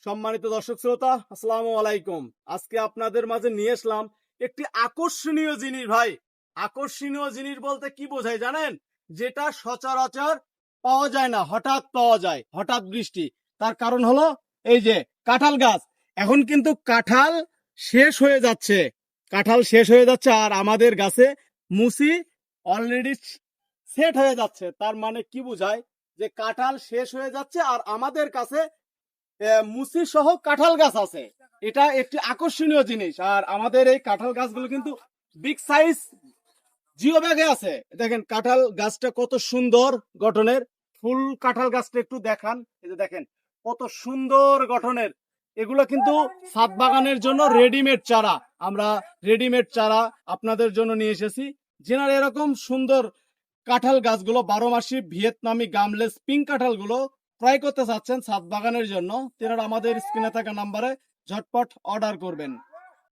সম্মানিত দর্শক শ্রোতা, আসসালামু আলাইকুম। আজকে আপনাদের মাঝে নিয়ে আসলাম একটি আকর্ষণীয় জিনিস। ভাই, আকর্ষণীয় জিনিস বলতে কি বোঝায় জানেন? যেটা সচরাচর পাওয়া যায় না, হঠাৎ পাওয়া যায়, হঠাৎ বৃষ্টি। তার কারণ হলো এই যে কাঁঠাল গাছ। এখন কিন্তু কাঁঠাল শেষ হয়ে যাচ্ছে, আর আমাদের গাছে মুসি অলরেডি সেট হয়ে যাচ্ছে। তার মানে কি বোঝায়? যে কাঁঠাল শেষ হয়ে যাচ্ছে আর আমাদের কাছে মুসি সহ কাঁঠাল গাছ আছে। এটা একটি আকর্ষণীয় জিনিস। আর আমাদের এই কাঁঠাল গাছগুলো কিন্তু বিগ সাইজ জিও ব্যাগে আছে। দেখেন কাঁঠাল গাছটা কত সুন্দর গঠনের। ফুল কাঁঠাল গাছটা একটু দেখান। এই যে দেখেন কত সুন্দর গঠনের। এগুলো কিন্তু ছাদ বাগানের জন্য রেডিমেড চারা। আমরা রেডিমেড চারা আপনাদের জন্য নিয়ে এসেছি। যেনারা এরকম সুন্দর কাঁঠাল গাছগুলো 12 মাসি ভিয়েতনামি গামলেস পিঙ্ক কাঁঠাল গুলো ক্রয় করতে চাচ্ছেন ছাদ বাগানের জন্য, তেনারা আমাদের স্ক্রিনে থাকা নাম্বারে ঝটপট অর্ডার করবেন।